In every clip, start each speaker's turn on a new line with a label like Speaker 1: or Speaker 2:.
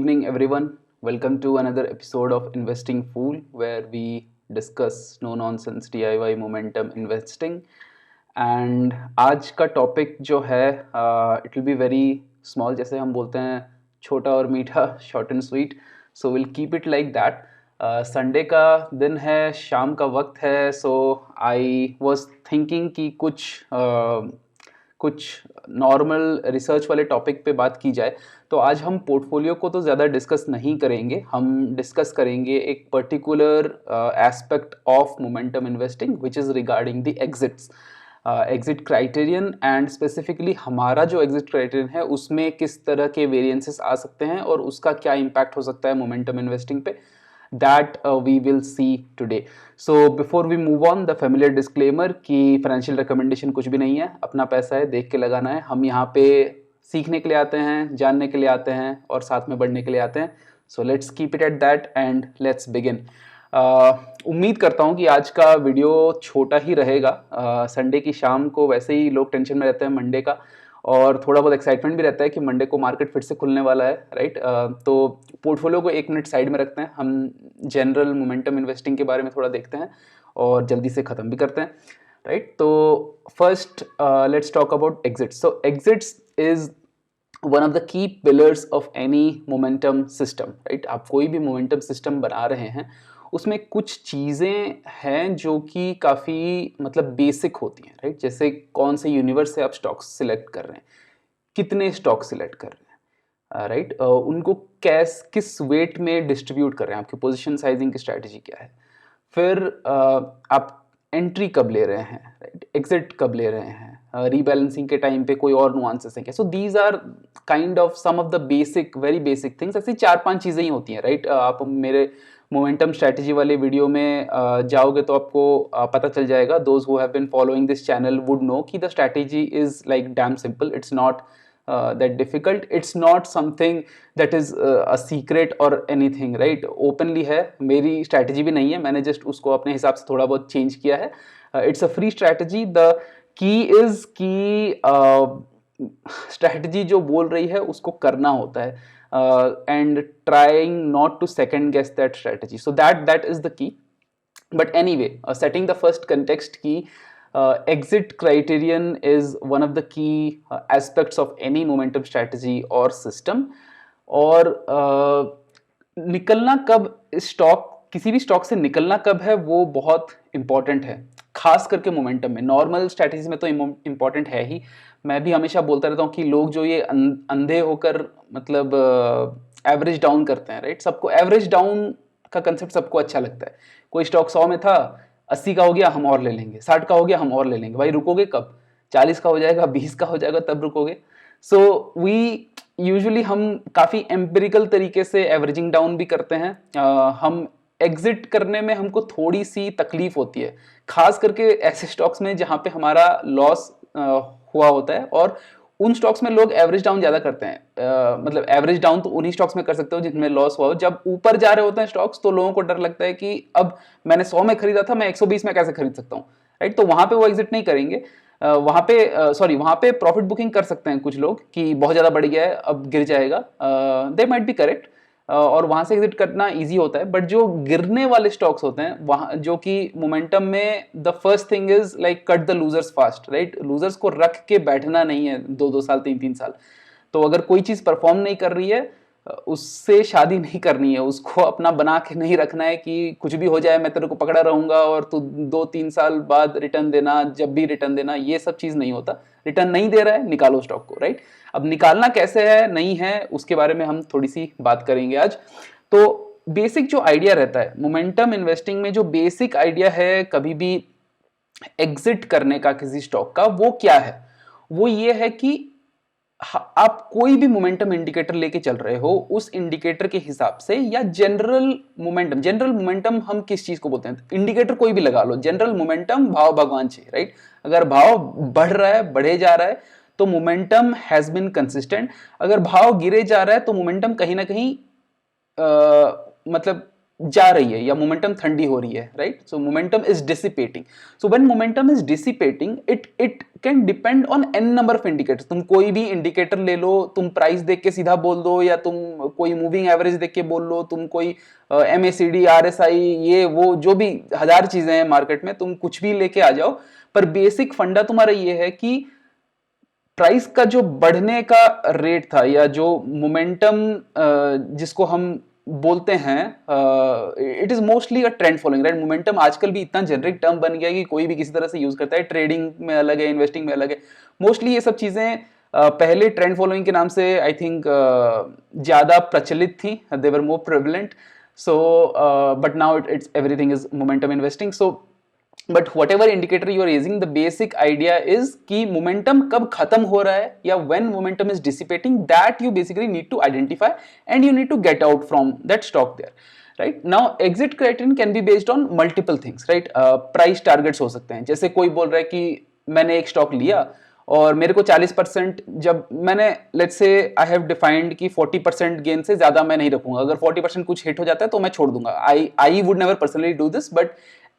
Speaker 1: evening, everyone. Welcome to another episode of Investing Fool, where we discuss no nonsense DIY momentum investing. And आज का topic जो है it will be very small, जैसे हम बोलते हैं छोटा और मीठा, short and sweet. So will keep it like that. Sunday का दिन है, शाम का वक्त है. सो आई वॉज थिंकिंग कि कुछ नॉर्मल रिसर्च वाले टॉपिक पे बात की जाए. तो आज हम पोर्टफोलियो को तो ज़्यादा डिस्कस नहीं करेंगे, हम डिस्कस करेंगे एक particular aspect of momentum investing which is regarding the exits, exit criterion. And specifically हमारा जो एग्जिट क्राइटेरियन है उसमें किस तरह के वेरिएंसेस आ सकते हैं और उसका क्या इम्पैक्ट हो सकता है मोमेंटम इन्वेस्टिंग पे. That we will see today. So before we move on, the familiar disclaimer कि financial recommendation कुछ भी नहीं है, अपना पैसा है, देख के लगाना है. हम यहाँ पे सीखने के लिए आते हैं, जानने के लिए आते हैं और साथ में बढ़ने के लिए आते हैं. So let's keep it at that and let's begin. उम्मीद करता हूँ कि आज का वीडियो छोटा ही रहेगा. संडे की शाम को वैसे ही लोग टेंशन में रहते हैं मंडे का, और थोड़ा बहुत एक्साइटमेंट भी रहता है कि मंडे को मार्केट फिर से खुलने वाला है, राइट. तो पोर्टफोलियो को एक मिनट साइड में रखते हैं, हम जनरल मोमेंटम इन्वेस्टिंग के बारे में थोड़ा देखते हैं और जल्दी से ख़त्म भी करते हैं, राइट. तो first let's talk about exits. So exits is one of the key pillars of any momentum system, right. आप कोई भी मोमेंटम सिस्टम बना रहे हैं उसमें कुछ चीज़ें हैं जो कि काफ़ी मतलब बेसिक होती हैं, राइट. जैसे कौन से यूनिवर्स से आप स्टॉक्स सिलेक्ट कर रहे हैं, कितने स्टॉक सिलेक्ट कर रहे हैं, राइट. उनको किस वेट में डिस्ट्रीब्यूट कर रहे हैं, आपकी पोजीशन साइजिंग की स्ट्रैटेजी क्या है. फिर आप एंट्री कब ले रहे हैं, राइट. एग्जिट कब ले रहे हैं, रीबैलेंसिंग के टाइम पे कोई और नुआंसेस हैं क्या. So these are kind of some of the basic, very basic things. ऐसी 4-5 चीज़ें ही होती हैं, राइट. आप मेरे मोमेंटम स्ट्रैटेजी वाले वीडियो में जाओगे तो आपको पता चल जाएगा. Those who have been following this channel would know कि the strategy is like damn simple. It's not that difficult. It's not something that is a secret or anything, right. openly है, मेरी strategy भी नहीं है, मैंने just उसको अपने हिसाब से थोड़ा बहुत change किया है. It's a free strategy. The key is कि strategy जो बोल रही है उसको करना होता है, and trying not to second guess that strategy. So that is the key. But anyway, setting the first context की exit criterion is one of the key aspects of any momentum strategy or system. और निकलना कब, stock किसी भी stock से निकलना कब है वो बहुत इंपॉर्टेंट है, खास करके मोमेंटम में. नॉर्मल स्ट्रैटेजीज में तो इम्पॉर्टेंट है ही. मैं भी हमेशा बोलता रहता हूँ कि लोग जो ये अंधे होकर मतलब एवरेज डाउन करते हैं, राइट. सबको एवरेज डाउन का कंसेप्ट सबको अच्छा लगता है. कोई स्टॉक 100 में था, 80 का हो गया, हम और ले लेंगे. 60 का हो गया, हम और ले लेंगे. भाई रुकोगे कब, 40 का हो जाएगा, 20 का हो जाएगा, तब रुकोगे. सो वी यूजुअली हम काफ़ी एम्पिरिकल तरीके से एवरेजिंग डाउन भी करते हैं. हम एग्जिट करने में हमको थोड़ी सी तकलीफ होती है, खास करके ऐसे स्टॉक्स में जहाँ पे हमारा लॉस हुआ होता है. और उन स्टॉक्स में लोग एवरेज डाउन ज़्यादा करते हैं. मतलब एवरेज डाउन तो उन्हीं स्टॉक्स में कर सकते हो जिनमें लॉस हुआ हो. जब ऊपर जा रहे होते हैं स्टॉक्स तो लोगों को डर लगता है कि अब मैंने 100 में खरीदा था, मैं 120 में कैसे खरीद सकता हूँ, राइट. तो वहाँ पे वो एग्जिट नहीं करेंगे. वहाँ पे प्रॉफिट बुकिंग कर सकते हैं कुछ लोग कि बहुत ज़्यादा बढ़ गया है, अब गिर जाएगा. दे माइट बी करेक्ट, और वहाँ से एग्जिट करना ईजी होता है. बट जो गिरने वाले स्टॉक्स होते हैं वहाँ, जो कि मोमेंटम में the first thing is like cut the losers fast, right. Losers को रख के बैठना नहीं है 2-2 साल, 3-3 साल. तो अगर कोई चीज़ परफॉर्म नहीं कर रही है उससे शादी नहीं करनी है, उसको अपना बना के नहीं रखना है कि कुछ भी हो जाए मैं तेरे को पकड़ा रहूंगा और तू 2-3 साल बाद रिटर्न देना, जब भी रिटर्न देना. ये सब चीज़ नहीं होता. रिटर्न नहीं दे रहा है, निकालो स्टॉक को, राइट. अब निकालना कैसे है, नहीं है, उसके बारे में हम थोड़ी सी बात करेंगे आज. तो बेसिक जो आइडिया रहता है मोमेंटम इन्वेस्टिंग में, जो बेसिक आइडिया है कभी भी एग्जिट करने का किसी स्टॉक का, वो क्या है. वो ये है कि आप कोई भी मोमेंटम इंडिकेटर लेके चल रहे हो, उस इंडिकेटर के हिसाब से, या जनरल मोमेंटम हम किस चीज को बोलते हैं, इंडिकेटर कोई भी लगा लो. जनरल मोमेंटम भाव भगवान चाहिए, राइट. अगर भाव बढ़ रहा है, बढ़े जा रहा है, तो मोमेंटम हैज बिन कंसिस्टेंट. अगर भाव गिरे जा रहा है तो मोमेंटम कहीं ना कहीं मतलब जा रही है या मोमेंटम ठंडी हो रही है, right? So momentum is dissipating. So when momentum is dissipating, it can depend on an number of indicators. तुम कोई भी इंडिकेटर ले लो, तुम प्राइस देख के सीधा बोल दो, या तुम कोई मूविंग एवरेज देख के बोल लो, तुम कोई MACD, RSI, ये वो जो भी 1000 चीजें हैं मार्केट में, तुम कुछ भी लेके आ जाओ, पर बेसिक फंडा तुम्हारा ये है कि प्राइस का जो बढ़ने का रेट था या जो मोमेंटम जिसको हम बोलते हैं, it is mostly a trend following, right? Momentum आजकल भी इतना जेनरिक टर्म बन गया है कि कोई भी किसी तरह से यूज करता है. ट्रेडिंग में अलग है, इन्वेस्टिंग में अलग है. मोस्टली ये सब चीजें पहले ट्रेंड फॉलोइंग के नाम से आई थिंक ज्यादा प्रचलित थी. They were more prevalent. So but now it's everything is momentum investing. So but whatever indicator you are using, the basic idea is कि मोमेंटम कब खत्म हो रहा है या when momentum is dissipating, that you basically need to identify and you need to get out from that stock there, right? Now exit criterion can be based on multiple things, right? Price targets हो सकते हैं. जैसे कोई बोल रहा है कि मैंने एक स्टॉक लिया और मेरे को 40%, जब मैंने let's say I have defined कि 40% गेन से ज्यादा मैं नहीं रखूंगा. अगर 40% कुछ हिट हो जाता है तो मैं छोड़ दूंगा. I would never personally do this, but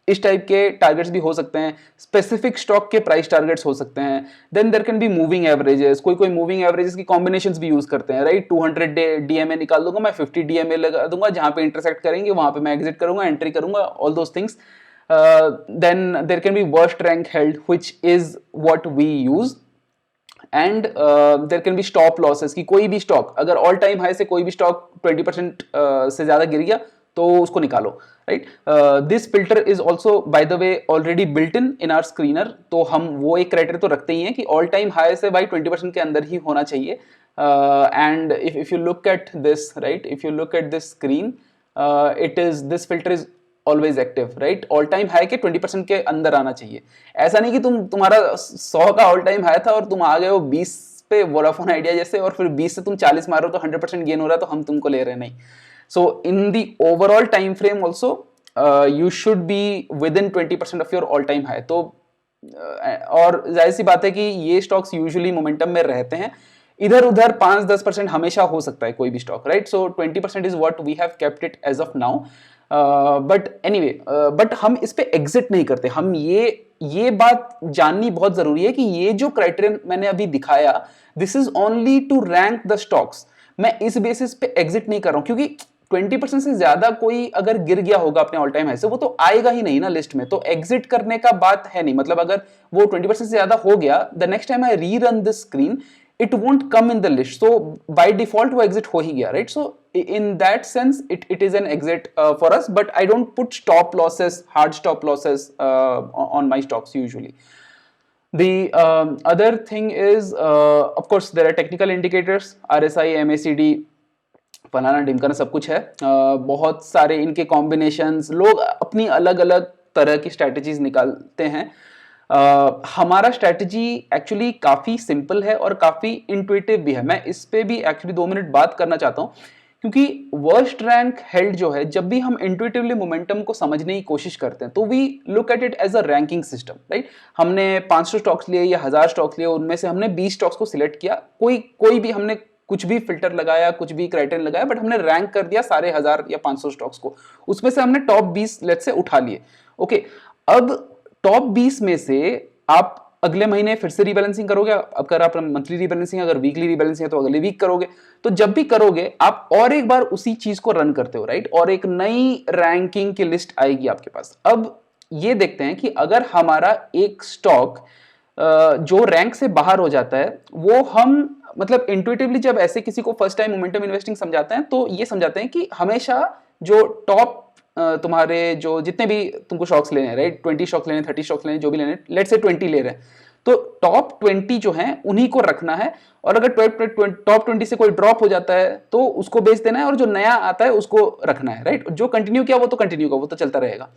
Speaker 1: इस टाइप के टारगेट्स भी हो सकते हैं. स्पेसिफिक स्टॉक के प्राइस टारगेट्स हो सकते हैं. Then there can be moving averages. कोई मूविंग एवरेजेस की कॉम्बिनेशंस भी यूज करते हैं, राइट? 200 DMA निकाल दूंगा मैं, 50 DMA लगा दूंगा, जहां पे इंटरसेक्ट करेंगे वहां पे मैं एग्जिट करूंगा, एंट्री करूंगा, all those things. Then there can be worst rank held, which is what we use. And there can be stop losses, कि कोई भी स्टॉक अगर ऑल टाइम हाई से कोई भी स्टॉक 20% से ज्यादा गिर गया तो उसको निकालो, right? This filter is also by the way already built in our screener. तो हम वो एक क्राइटेरिया तो रखते ही हैं कि ऑल टाइम हाई से भाई 20% के अंदर ही होना चाहिए. And if you look at this, right, if you look at this screen, it is this filter is always active, right? All time high के 20% के अंदर आना चाहिए. ऐसा नहीं कि तुम्हारा 100 का ऑल टाइम हाई था और तुम आ गए हो 20 पे वोडाफोन आइडिया जैसे, और फिर 20 से तुम 40 मारो तो 100% गेन हो रहा है तो हम तुमको ले रहे हैं, नहीं. So in the overall time frame also, you should be within 20% of your all time high. तो और जाहिर सी बात है कि ये स्टॉक्स यूजुअली मोमेंटम में रहते हैं. इधर उधर 5-10% हमेशा हो सकता है कोई भी stock, right? So 20% is what we have kept it as of now. But anyway, but हम इस पे एग्जिट नहीं करते. हम ये बात जाननी बहुत जरूरी है कि ये जो क्राइटेरियन मैंने अभी दिखाया, this is only to rank the stocks. मैं इस बेसिस पे एग्जिट नहीं कर रहा हूं, क्योंकि 20% से ज्यादा कोई अगर गिर गया होगा अपने ऑल टाइम हाई से, वो तो आएगा ही नहीं ना लिस्ट में. तो एग्जिट करने का बात है नहीं. मतलब अगर वो 20% से ज्यादा हो गया, the next time I rerun this screen, it won't come in the list. So by default वो exit हो ही गया, right? So in that sense it is an exit for us, but I don't put stop losses, hard stop losses on my stocks usually. The other thing is, of course there are technical indicators, RSI, MACD, फलाना ढिमकाना सब कुछ है. बहुत सारे इनके combinations, लोग अपनी अलग अलग तरह की स्ट्रैटेजीज निकालते हैं. हमारा स्ट्रैटेजी एक्चुअली काफ़ी सिंपल है और काफ़ी इंट्यूटिव भी है. मैं इस पे भी एक्चुअली 2 मिनट बात करना चाहता हूँ, क्योंकि वर्स्ट रैंक हेल्ड जो है, जब भी हम इंट्यूटिवली मोमेंटम को समझने की कोशिश करते हैं तो we look at it as a ranking system, right? हमने 500 स्टॉक्स लिए या 1000 स्टॉक्स लिए, उनमें से हमने 20 स्टॉक्स को सिलेक्ट किया. कोई भी हमने कुछ भी फिल्टर लगाया, कुछ भी क्राइटेरियन लगाया, बट हमने रैंक कर दिया सारे 1000 या 500 स्टॉक्स को. उसमें से हमने टॉप 20 लेट्स से उठा लिए. ओके, अब टॉप 20 में से आप अगले महीने फिर से रीबैलेंसिंग करोगे. अगर आप मंथली रीबैलेंसिंग, अगर वीकली रीबैलेंसिंग है तो अगले वीक करोगे. तो जब भी करोगे आप और एक बार उसी चीज को रन करते हो, राइट? और एक नई रैंकिंग की लिस्ट आएगी आपके पास. अब ये देखते हैं कि अगर हमारा एक स्टॉक जो रैंक से बाहर हो जाता है, वो हम मतलब इंट्यूटिवली जब ऐसे किसी को फर्स्ट टाइम मोमेंटम इन्वेस्टिंग समझाते हैं तो ये समझाते हैं कि हमेशा जो टॉप तुम्हारे जो जितने भी तुमको स्टॉक्स लेने हैं, राइट? 20 स्टॉक्स लेने, 30 स्टॉक्स लेने, जो भी लेने, लेट्स से 20 ले रहे हैं, तो टॉप 20 जो हैं उन्हीं को रखना है. और अगर टॉप 20 से कोई ड्रॉप हो जाता है तो उसको बेच देना है, और जो नया आता है उसको रखना है, राइट? जो कंटिन्यू किया वो तो कंटिन्यू का, वो तो चलता रहेगा,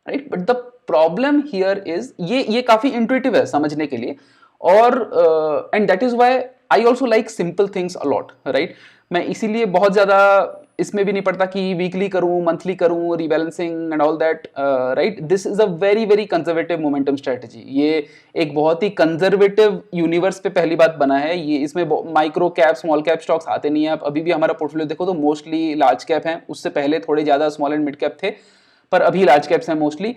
Speaker 1: right? But the problem here is, ये काफी इंट्यूटिव है समझने के लिए, और and that is why I also like simple things a lot, right? मैं इसीलिए बहुत ज्यादा इसमें भी नहीं पड़ता कि वीकली करूं, मंथली करूं, rebalancing and all that, right. This is a very very conservative momentum strategy. ये एक बहुत ही कंजर्वेटिव यूनिवर्स पे पहली बात बना है ये. इसमें micro cap, small cap stocks आते नहीं है. आप अभी भी हमारा पोर्टफोलियो देखो तो मोस्टली लार्ज कैप हैं. उससे पहले थोड़े ज्यादा स्मॉल एंड मिड कैप थे, पर अभी लार्ज कैप्स हैं मोस्टली.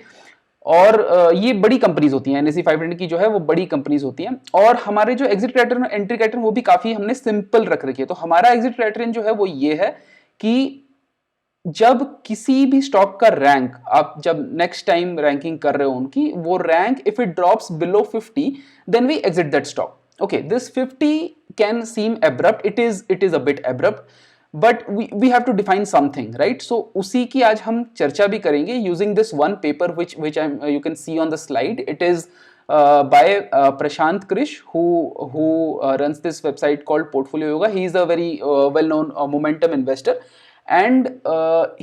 Speaker 1: और ये बड़ी कंपनीज होती हैं. NSE 500 की जो है वो बड़ी कंपनीज होती हैं. और हमारे जो एग्जिट क्राइटेरियन, एंट्री क्राइटेरियन वो भी काफी हमने सिंपल रख रखी है. तो हमारा एग्जिट क्राइटेरियन जो है वो ये है कि जब किसी भी स्टॉक का रैंक, आप जब नेक्स्ट टाइम रैंकिंग कर रहे हो उनकी, वो rank if it drops below 50 then we exit that stock. Okay, this 50 can seem abrupt, it is a bit abrupt, but we have to define something, right? So उसी की आज हम चर्चा भी करेंगे using this one paper which you can see on the slide. It is by Prashant Krish, who runs this website called Portfolio Yoga. He is a very well-known momentum investor, and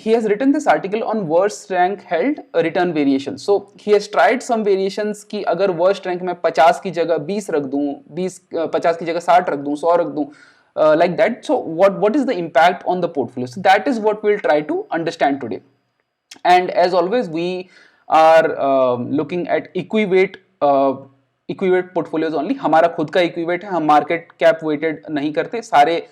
Speaker 1: he has written this article on worst rank held return variation. So he has tried some variations कि अगर worst rank में 50 की जगह 20 रख दूं, 50 की जगह 60 रख दूं, 100 रख दूं, like that. So what is the impact on the portfolio? So that is what we'll try to understand today. And as always, we are looking at equivate portfolios only. हमारा खुद का equivate है, हम मार्केट कैप वेटेड नहीं करते. सारे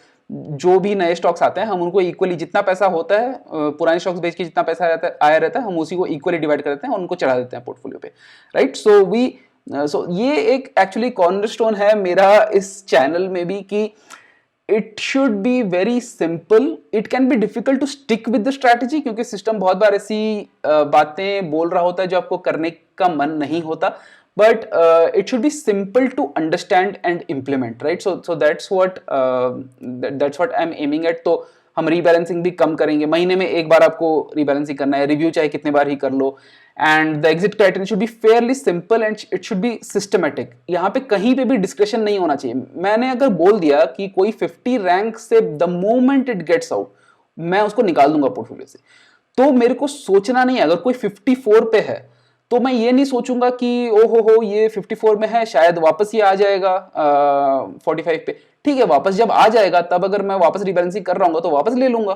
Speaker 1: जो भी नए स्टॉक्स आते हैं हम उनको इक्वली, जितना पैसा होता है पुराने स्टॉक्स बेच के जितना पैसा आया रहता है हम उसी को इक्वली डिवाइड कर देते हैं और उनको चढ़ा देते हैं पोर्टफोलियो पे, राइट. सो ये एक एक्चुअली कॉर्नरस्टोन है मेरा इस चैनल में भी कि it should be very simple. It can be difficult to stick with the strategy क्योंकि सिस्टम बहुत बार ऐसी बातें बोल रहा होता है जो आपको करने का मन नहीं होता. But it should be simple to understand and implement, right? So that's what I'm aiming at. तो हम रीबैलेंसिंग भी कम करेंगे. महीने में एक बार आपको रीबैलेंसिंग करना है, रिव्यू चाहे कितने बार ही कर लो. And the exit criteria should be fairly simple and it should be systematic. यहाँ पे कहीं पे भी डिस्कशन नहीं होना चाहिए. मैंने अगर बोल दिया कि कोई 50 रैंक से the moment it gets out मैं उसको निकाल दूंगा पोर्टफोलियो से, तो मेरे को सोचना नहीं है. अगर कोई 54 पे है तो मैं ये नहीं सोचूंगा कि ओ हो ये 54 में है, शायद वापस ये आ जाएगा 45 पे. ठीक है, वापस जब आ जाएगा तब अगर मैं वापस रिबैलेंसिंग कर रहा हूँ तो वापस ले लूंगा.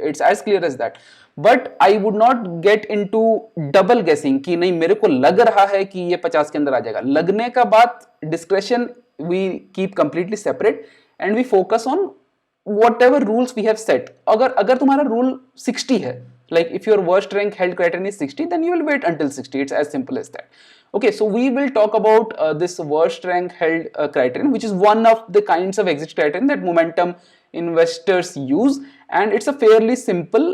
Speaker 1: It's as clear as that. But I would not get into double guessing कि नहीं मेरे को लग रहा है कि ये 50 के अंदर आ जाएगा. लगने का बात discretion we keep completely separate and we focus on whatever rules we have set. अगर तुम्हारा रूल 60 है, like if your worst rank held criterion is 60, then you will wait until 60. It's as simple as that. Okay, so we will talk about this worst rank held criterion, which is one of the kinds of exit criterion that momentum investors use, and it's a fairly simple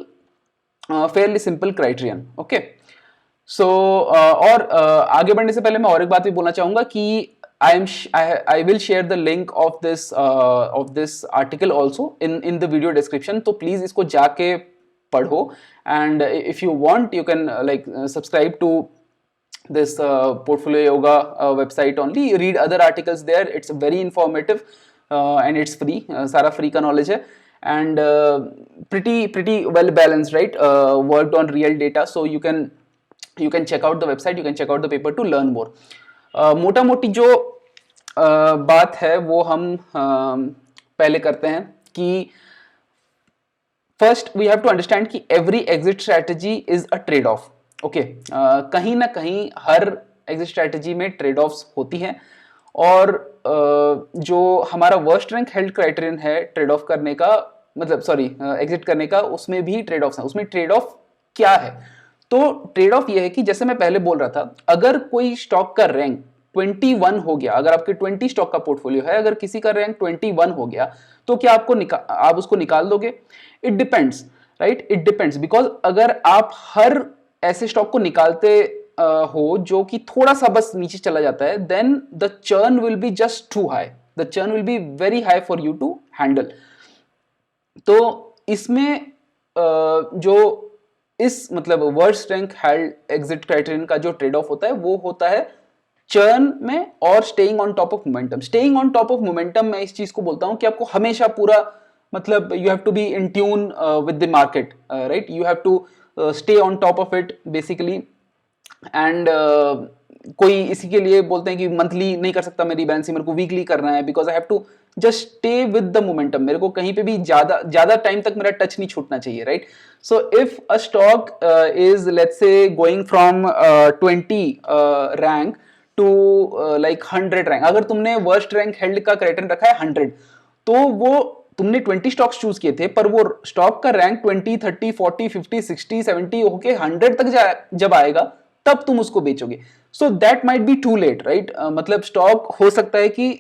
Speaker 1: criterion. Okay, so और आगे बढ़ने से पहले मैं और एक बात भी बोलना चाहूंगा कि I will share the link of this article also in the video description. तो please इसको जाके पढ़ो, and if you want you can subscribe to this Portfolio Yoga website only. Read other articles there. It's very informative and it's free. सारा free का knowledge है and pretty well balanced, right? Worked on real data, so you can check out the website, you can check out the paper to learn more. मोटा मोटी जो बात है वो हम पहले करते हैं कि first we have to understand कि every exit strategy is a trade off. Okay, कहीं ना कहीं हर एग्जिट स्ट्रैटेजी में ट्रेड ऑफ्स होती हैं और जो हमारा वर्स्ट रैंक हेल्ड क्राइटेरियन है ट्रेड ऑफ करने का, मतलब एग्जिट करने का, उसमें भी ट्रेड ऑफ्स हैं. उसमें ट्रेड ऑफ क्या है? तो ट्रेड ऑफ ये है कि जैसे मैं पहले बोल रहा था, अगर कोई स्टॉक का रैंक 21 हो गया, अगर आपके 20 स्टॉक का पोर्टफोलियो है, अगर किसी का रैंक 21 हो गया तो क्या आप उसको निकाल दोगे? It depends, right? It depends, because अगर आप हर ऐसे स्टॉक को निकालते हो जो कि थोड़ा सा बस नीचे चला जाता है, then the churn will be just too high. The churn will be very high for you to handle. तो इसमें जो इस मतलब worst rank held exit criterion का जो ट्रेड ऑफ होता है वो होता है चर्न में और staying on top of momentum. Staying on top of momentum मैं इस चीज को बोलता हूं कि आपको हमेशा पूरा मतलब you have to be in tune with the market, right? You have to stay on top of it basically. And कोई इसी के लिए बोलते हैं कि मंथली नहीं कर सकता मैं रीबैलेंसिंग, मेरे को वीकली करना है, because I have to just stay with the momentum, मेरे को कहीं पे भी ज्यादा टाइम तक मेरा टच नहीं छूटना चाहिए, right? So if a stock is let's say going from 20 rank to like 100 rank, अगर तुमने वर्स्ट रैंक हेल्ड का क्राइटेरियन रखा है 100, तो वो तुमने 20 स्टॉक्स चूज किए थे, पर वो स्टॉक का रैंक 20, 30, 40, 50, 60, 70 होके 100 तक जब आएगा तब तुम उसको बेचोगे। So that might be too late, right? मतलब स्टॉक हो सकता है कि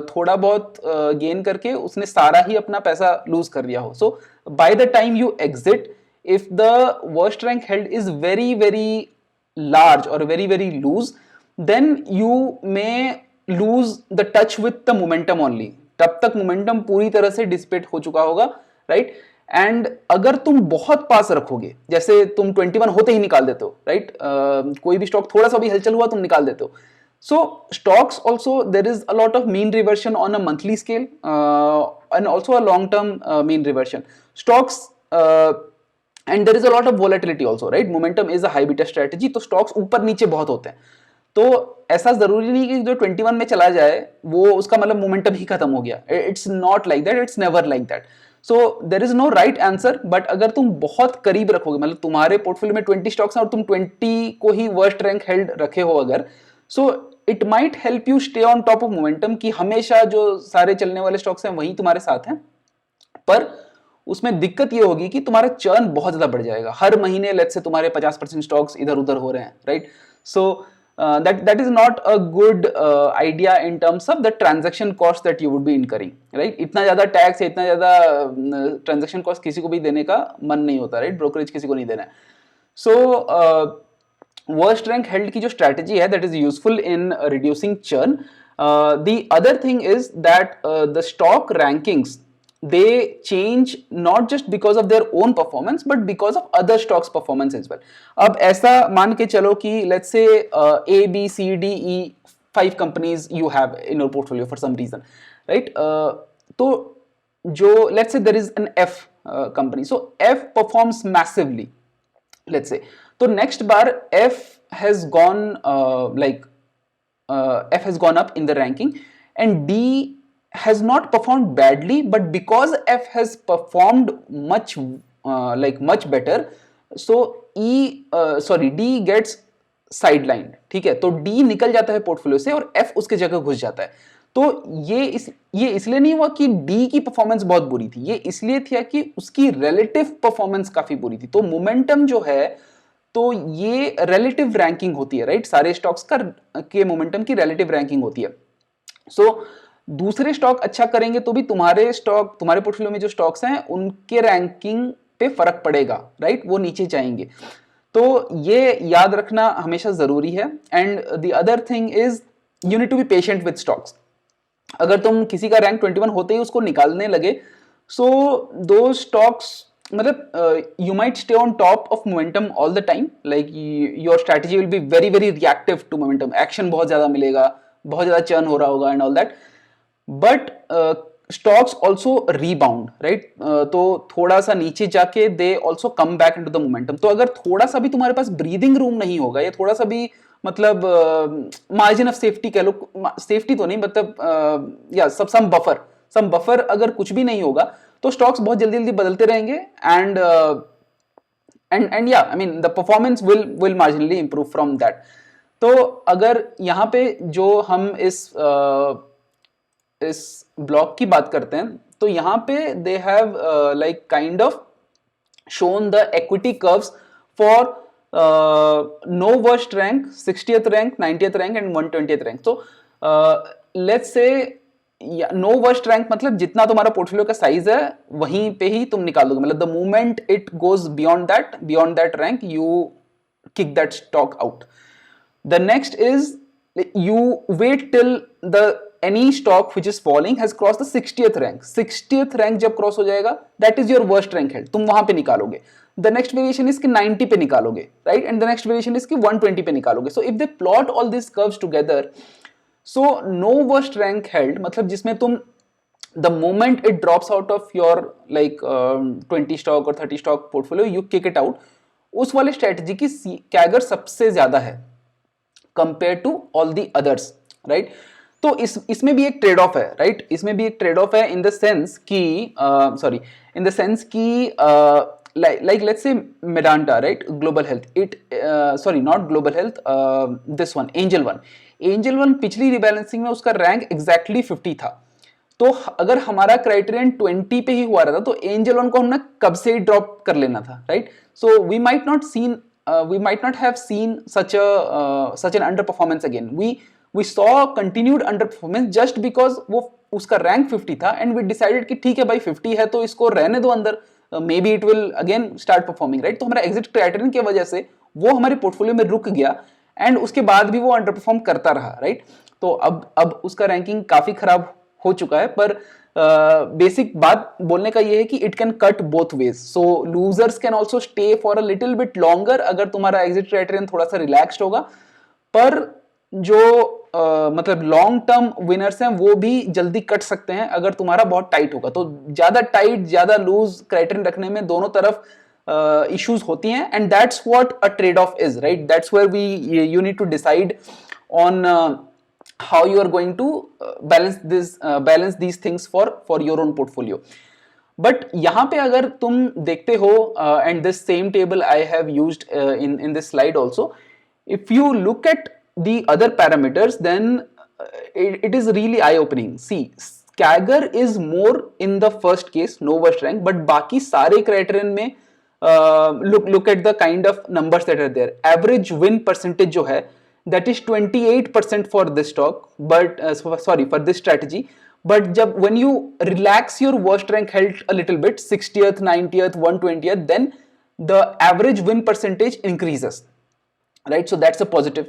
Speaker 1: थोड़ा बहुत गेन करके उसने सारा ही अपना पैसा लूज कर दिया हो। So by the time you exit, if the worst rank held is very very large or very very loose, then you may lose the touch with the momentum only, तब तक मोमेंटम पूरी तरह से dissipate हो चुका होगा, right? And अगर तुम बहुत पास रखोगे, जैसे तुम 21 होते ही निकाल देते हो, राइट? कोई भी स्टॉक थोड़ा सा भी हलचल हुआ तुम निकाल देते हो। So stocks also there is a lot of mean reversion on a monthly scale and also a long term mean reversion stocks, and there is a lot of volatility also, right? Momentum is a high beta strategy, तो stocks ऊपर नीचे बहुत होते हैं। तो ऐसा जरूरी नहीं कि जो 21 में चला जाए वो उसका मतलब मोमेंटम ही खत्म हो गया। It's not like that, it's never like that. So there is no right answer, but अगर तुम बहुत करीब रखोगे, मतलब तुम्हारे पोर्टफोलियो में 20 स्टॉक्स हैं और तुम 20 को ही वर्स्ट रैंक हेल्ड रखे हो अगर, so it might help you stay on top of momentum, कि हमेशा जो सारे चलने वाले स्टॉक्स हैं वही तुम्हारे साथ हैं। पर उसमें दिक्कत ये होगी कि तुम्हारा चर्न बहुत ज्यादा बढ़ जाएगा, हर महीने लेट्स से तुम्हारे 50% स्टॉक्स इधर उधर हो रहे हैं, right? So that is not a good idea in terms of the transaction cost that you would be incurring, right? इतना ज्यादा टैक्स है, इतना ज्यादा ट्रांजैक्शन कॉस्ट किसी को भी देने का मन नहीं होता, राइट? ब्रोकरेज किसी को नहीं देना है। सो worst rank held की जो strategy है, that is useful in reducing churn. The other thing is that the stock rankings, they change not just because of their own performance but because of other stocks performance as well. अब ऐसा मान के चलो कि let's say A B C D E 5 companies you have in your portfolio for some reason, right? तो जो let's say there is an F company, so F performs massively, let's say, तो next bar F has gone F has gone up in the ranking and D has not performed badly, but because F has performed much better, so D gets sidelined, ठीक है? तो D निकल जाता है portfolio से और F उसके जगह घुस जाता है। तो ये इसलिए नहीं हुआ कि D की परफॉर्मेंस बहुत बुरी थी, ये इसलिए थी कि उसकी रिलेटिव परफॉर्मेंस काफी बुरी थी। तो मोमेंटम जो है, तो ये रिलेटिव रैंकिंग होती है, राइट? सारे स्टॉक्स के मोमेंटम की रिलेटिव रैंकिंग होती है। सो दूसरे स्टॉक अच्छा करेंगे तो भी तुम्हारे पोर्टफोलियो में जो स्टॉक्स हैं उनके रैंकिंग पे फर्क पड़ेगा, राइट? वो नीचे जाएंगे। तो ये याद रखना हमेशा जरूरी है। And the other thing is you need to be patient with stocks. अगर तुम किसी का रैंक 21 होते ही उसको निकालने लगे, सो दो स्टॉक्स, मतलब you might stay on top of momentum all the time, like your strategy will be very very reactive to momentum, action बहुत ज्यादा मिलेगा, बहुत ज्यादा churn हो रहा होगा and all that, but stocks also rebound, right? तो थोड़ा सा नीचे जाके they also come back into the momentum। तो अगर थोड़ा सा भी तुम्हारे पास breathing room नहीं होगा, या थोड़ा सा भी मतलब मार्जिन ऑफ सेफ्टी कह लो, सेफ्टी तो नहीं, मतलब या सम बफर अगर कुछ भी नहीं होगा, तो स्टॉक्स बहुत जल्दी जल्दी बदलते रहेंगे एंड या I mean the performance will marginally improve from that. तो अगर यहाँ पे जो हम इस ब्लॉक की बात करते हैं, तो यहाँ पे they have like kind of shown the equity curves for no worst rank, 60th rank, 90th rank and 120th rank. So let's say no worst rank मतलब जितना तुम्हारा पोर्टफोलियो का साइज है वहीं पे ही तुम निकाल दोगे, मतलब the moment it goes beyond that rank you kick that stock out. The next is you wait till the any stock which is falling has crossed the 60th rank. 60th rank जब cross हो जाएगा, that is your worst rank held, तुम वहां पे निकालोगे। The next variation is कि 90 पे निकालोगे, right? And the next variation is कि 120 पे निकालोगे। So if they plot all these curves together, so no worst rank held मतलब जिसमें तुम the moment it drops out of your like 20 stock or 30 stock portfolio you kick it out, उस वाले strategy की CAGR सबसे ज्यादा है। Compare to all the others, right. तो इसमें भी एक ट्रेड ऑफ है, राइट, इसमें भी एक ट्रेड ऑफ है इन द सेंस कि इन द सेंस कि like let's say Medanta, right, global health, it sorry not global health, this one angel one पिछली रीबैलेंसिंग में उसका रैंक एग्जैक्टली 50 था। तो अगर हमारा क्राइटेरियन 20 पे ही हुआ रहता तो एंजल वन को हमने कब से ही ड्रॉप कर लेना था, right. So we might not have seen such an underperformance again. We saw continued underperformance just because वो उसका रैंक 50 था एंड वी डिसाइडेड कि ठीक है भाई 50 है तो इसको रहने दो अंदर, may be it will again start performing, right. तो हमारा एग्जिट क्राइटेरियन की वजह से वो हमारे पोर्टफोलियो में रुक गया एंड उसके बाद भी वो अंडर परफॉर्म करता रहा, राइट। तो अब उसका रैंकिंग काफी खराब हो चुका है, पर बेसिक बात बोलने का ये है कि it can cut both ways. So losers can also stay for a little bit longer अगर तुम्हारा एग्जिट क्राइटेरियन थोड़ा सा रिलैक्स्ड होगा, पर जो मतलब लॉन्ग टर्म विनर्स हैं वो भी जल्दी कट सकते हैं अगर तुम्हारा बहुत टाइट होगा। तो ज्यादा टाइट ज्यादा लूज क्राइटेरियन रखने में दोनों तरफ इश्यूज होती हैं and that's what a trade off is, right. That's where you need to decide on how you are going to balance these things for your own portfolio. But यहाँ पे अगर तुम देखते हो and this same table I have used in this slide also, if you look at the other parameters then it is really eye opening. See, CAGR is more in the first case, no worst rank, but बाकी सारे criterion में look at the kind of numbers that are there. Average win percentage जो है that is 28% for this stock, but for this strategy. But when you relax your worst rank held a little bit, 60th 90th 120th, then the average win percentage increases, right? So that's a positive.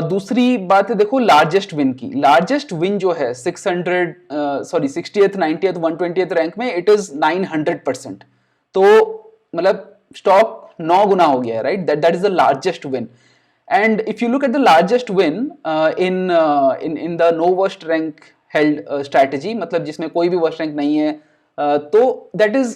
Speaker 1: दूसरी बात है देखो largest win की। Largest win जो है 60th 90th 120th rank में it is 900%। तो मतलब स्टॉक 9 गुना हो गया है, right. That is the largest win. And if you look at the largest win in the no worst rank held strategy, मतलब जिसमें कोई भी worst rank नहीं है, तो that is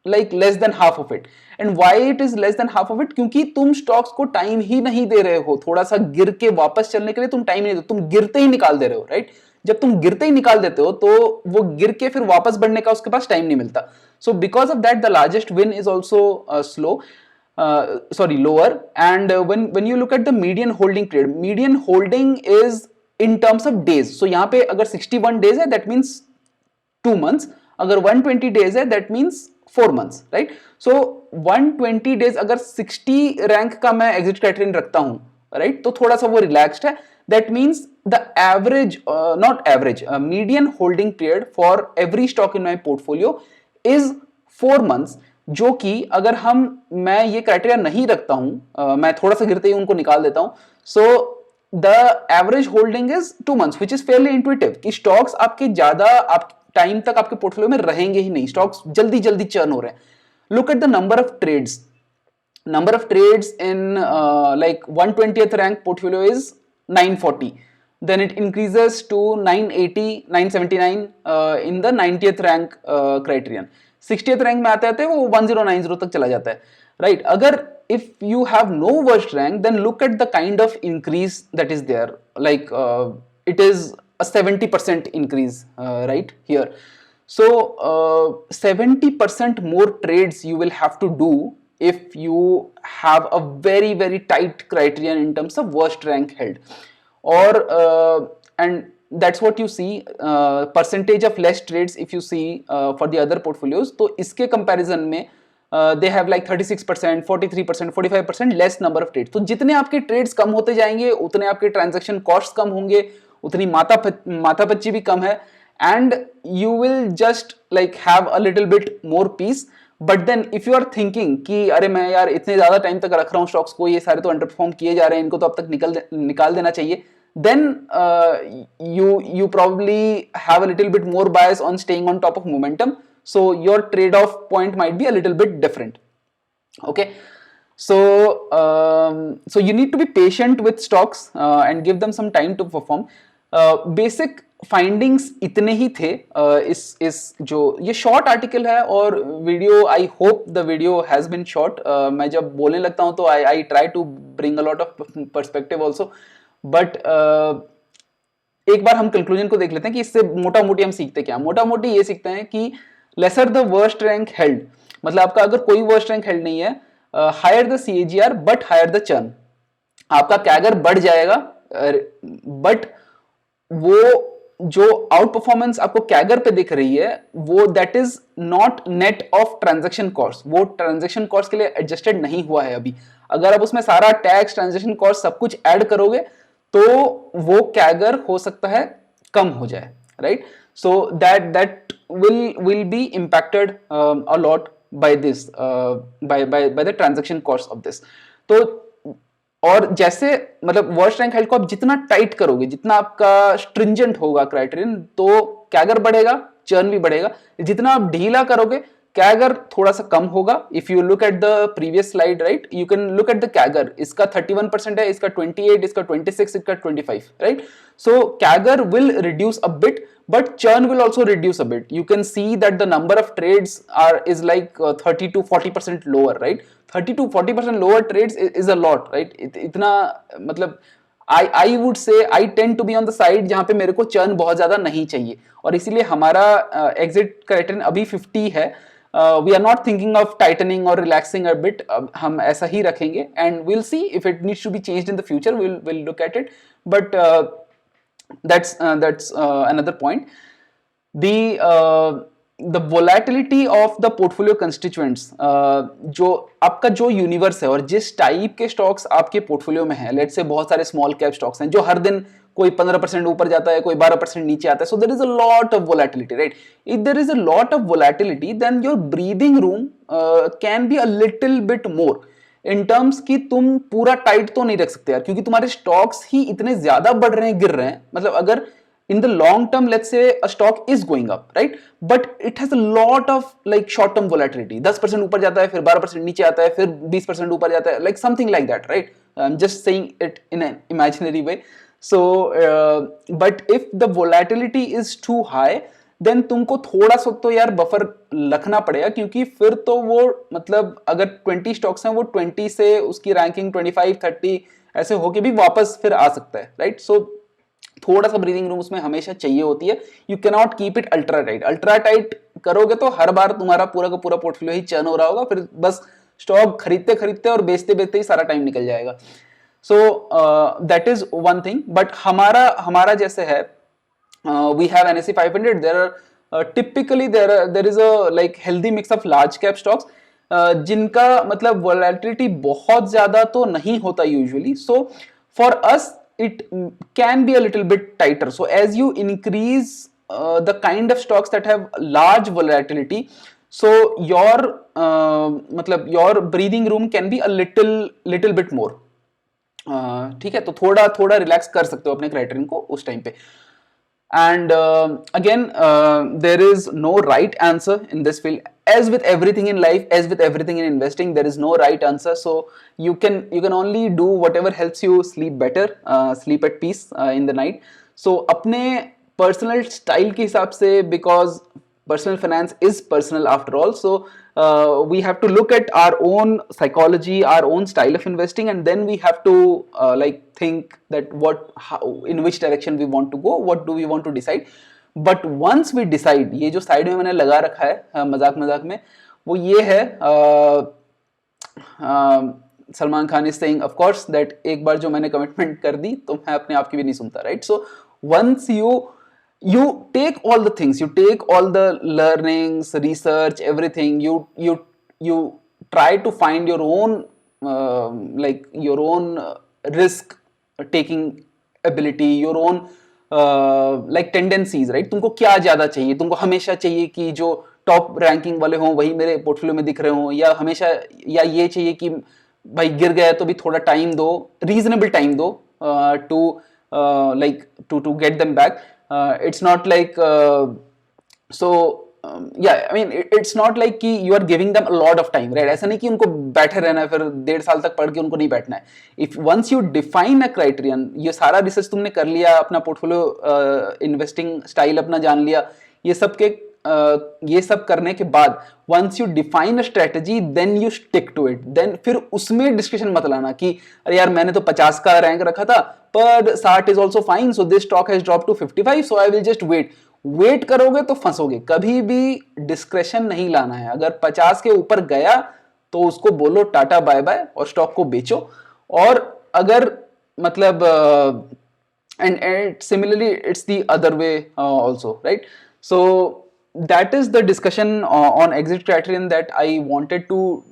Speaker 1: like less than half of it. And why it is less than half of it? क्योंकि तुम stocks को टाइम ही नहीं दे रहे हो, थोड़ा सा गिर के वापस चलने के लिए तुम टाइम नहीं दे, तुम गिरते ही निकाल दे रहे हो, राइट। जब तुम गिरते ही निकाल देते हो तो वो गिर के फिर वापस बढ़ने का उसके पास टाइम नहीं मिलता। So because of that the largest win is also slow. Lower. And when you look at the median holding is in terms of days. So यहाँ पे अगर 61 days है that means 2 months, अगर 120 days है that means 4 months, right? So 120 days अगर 60 rank का मैं exit criterion रखता हूँ, right? तो थोड़ा सा वो रिलैक्स्ड है। That means the average, not average, median holding period for every stock in my portfolio is 4 months, जो कि अगर मैं ये क्राइटेरिया नहीं रखता हूं, मैं थोड़ा सा गिरते ही उनको निकाल देता हूं, so the average holding is 2 months, which is fairly intuitive कि स्टॉक्स आपके ज्यादा टाइम तक आपके पोर्टफोलियो में रहेंगे ही नहीं, स्टॉक्स जल्दी जल्दी चर्न हो रहे हैं। Look at the number of trades in like 120th rank portfolio is 940, then it increases to 980 979 in the 90th rank criterion. 60th rank में आते आते वो 1090 तक चला जाता है, राइट। अगर if you have no worst rank then look at the kind of increase that is there, like it is a 70% increase, right here. So 70% more trades you will have to do if you have a very very tight criterion in terms of worst rank held, or and that's what you see, percentage of less trades if you see for the other portfolios. तो इसके comparison में they have like 36%, 43%, 45% less number of trades. तो जितने आपके trades कम होते जाएंगे उतने आपके transaction costs कम होंगे, उतनी माथापच्ची भी कम है, and you will just like have a little bit more peace. But then if you are thinking कि अरे मैं यार इतने ज्यादा टाइम तक रख रहा हूँ स्टॉक्स को, ये सारे तो अंडर परफॉर्म किए जा रहे हैं, इनको तो अब तक निकाल देना चाहिए, then you probably have a little bit more bias on staying on top of momentum, so your trade-off point might be a little bit different. Okay, so you need to be patient with stocks and give them some time to perform. Basic findings इतने ही थे इस जो ये short article है और video, I hope the video has been short. मैं जब बोलने लगता हूं तो I try to bring a lot of perspective also, but एक बार हम कंक्लूजन को देख लेते हैं कि इससे मोटा मोटी हम सीखते क्या। मोटा मोटी ये सीखते हैं कि lesser the worst rank held, मतलब आपका अगर कोई वर्स्ट रैंक हेल्ड नहीं है, higher the CAGR but higher the churn, आपका कैगर बढ़ जाएगा, बट वो जो आउट परफॉर्मेंस आपको कैगर पे दिख रही है वो that is not net of transaction cost, वो ट्रांजैक्शन कॉस्ट के लिए एडजस्टेड नहीं हुआ है अभी। अगर आप उसमें सारा टैक्स, ट्रांजैक्शन कॉस्ट सब कुछ ऐड करोगे तो वो कैगर हो सकता है कम हो जाए, right. So that will be impacted a lot by this by the transaction cost of this। तो और जैसे मतलब वर्स्ट रैंक हेल्ड को आप जितना टाइट करोगे, जितना आपका स्ट्रिंजेंट होगा क्राइटेरियन, तो कैगर बढ़ेगा, चर्न भी बढ़ेगा। जितना आप ढीला करोगे कैगर थोड़ा सा कम होगा। If you look at the previous slide, right, you can look at the CAGR, इसका 31% है, इसका 28, इसका 26, इसका 25, right. So CAGR will reduce a bit but churn will also reduce a bit. You can see that the number of trades is like 30 to 40% lower, right? 30 to 40% lower trades is a lot, right? इतना मतलब I would say I tend to be on the side जहाँ पे मेरे को churn बहुत ज़्यादा नहीं चाहिए, और इसीलिए हमारा exit criterion अभी 50 है। We are not thinking of tightening or relaxing a bit, हम ऐसा ही रखेंगे, and we'll see if it needs to be changed in the future, we'll look at it, but that's another point. The volatility of the portfolio constituents, जो आपका जो universe है और जिस type के स्टॉक्स आपके पोर्टफोलियो में है, लेट्स से बहुत सारे स्मॉल कैप स्टॉक्स हैं जो हर दिन कोई 15% ऊपर जाता है, कोई 12% नीचे आता है, so there is a lot of volatility, right. If there is a lot of volatility then your breathing room can be a little bit more in terms कि तुम पूरा टाइट तो नहीं रख सकते यार, क्योंकि तुम्हारे स्टॉक्स ही इतने ज्यादा बढ़ रहे हैं, गिर रहे हैं। मतलब अगर in the long term, let's say a stock is going up, right, but it has a lot of like short term volatility, 10% ऊपर जाता है, फिर 12% नीचे आता है, फिर 20% ऊपर जाता है, like something like that, right? I'm just saying it in an imaginary way. So but if the volatility is too high, then तुमको थोड़ा सा तो यार बफर रखना पड़ेगा, क्योंकि फिर तो वो मतलब अगर 20 स्टॉक्स हैं, वो 20 से उसकी रैंकिंग 25, 30 ऐसे होके भी वापस फिर आ सकता है, राइट। सो थोड़ा सा ब्रीदिंग रूम उसमें हमेशा चाहिए होती है। You can not keep it ultra tight. Ultra tight करोगे तो हर बार तुम्हारा पूरा का पूरा पोर्टफोलियो ही चर्न हो रहा होगा, फिर बस स्टॉक खरीदते खरीदते और बेचते बेचते ही सारा टाइम निकल जाएगा। So that is one thing. But हमारा जैसे है, we have NSE 500, there are typically there is a like healthy mix of large cap stocks, जिनका मतलब volatility बहुत ज्यादा तो नहीं होता usually, so for us it can be a little bit tighter. So as you increase the kind of stocks that have large volatility, so your मतलब your breathing room can be a little bit more, ठीक है। तो थोड़ा थोड़ा relax कर सकते हो अपने क्राइटेरियन को उस टाइम पे। And again, there is no right answer in this field. As with everything in life, as with everything in investing, there is no right answer. So you can only do whatever helps you sleep better, sleep at peace in the night. So अपने personal style के हिसाब से, because personal finance is personal after all, so we have to look at our own psychology, our own style of investing, and then we have to like think that in which direction we want to go, what do we want to decide. But once we decide, ये जो side में मैंने लगा रखा है मजाक मजाक में, वो ये है, Salman Khan is saying of course that एक बार जो मैंने कमिटमेंट कर दी तो मैं अपने आप की भी नहीं सुनता, right. So once you take all the things, you take all the learnings, research, everything, you try to find your own like your own risk taking ability, your own like tendencies, right। तुमको क्या ज्यादा चाहिए, तुमको हमेशा चाहिए कि जो top ranking वाले हों वही मेरे पोर्टफोलियो में दिख रहे हों, या हमेशा, या ये चाहिए कि भाई गिर गया तो भी थोड़ा टाइम दो, रीजनेबल टाइम दो to like to get them back. It's not like so yeah, I mean it's not like कि you are giving them a lot of time, right? ऐसा नहीं कि उनको बैठे रहना है फिर 1.5 साल तक पढ़ के उनको नहीं बैठना है. If once you define a criterion, ये सारा रिसर्च तुमने कर लिया, अपना पोर्टफोलियो इन्वेस्टिंग स्टाइल अपना जान लिया, ये सब के ये सब करने के बाद once you define a strategy then you stick to it, then फिर उसमें डिस्कशन मत लाना कि अरे यार मैंने तो 50 का रैंक रखा था पर 60 is also fine, so this stock has dropped to 55, so I will just wait करोगे तो फंसोगे. कभी भी डिस्क्रेशन नहीं लाना है. अगर 50 के ऊपर गया तो उसको बोलो टाटा बाय बाय और स्टॉक को बेचो. और अगर मतलब and similarly it's the other way also, right? So that is the discussion on exit criterion that I wanted to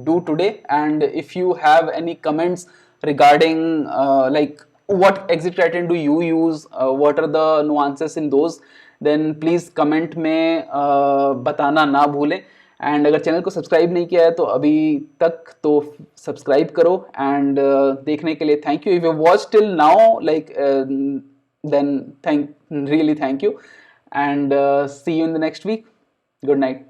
Speaker 1: do today. And if you have any comments regarding like what exit criterion do you use, what are the nuances in those, then please comment में बताना ना भूलें. And अगर channel को subscribe नहीं किया है तो अभी तक तो सब्सक्राइब करो. एंड देखने के लिए thank you. If you watch till now like then thank really thank you. And see you in the next week. Good night.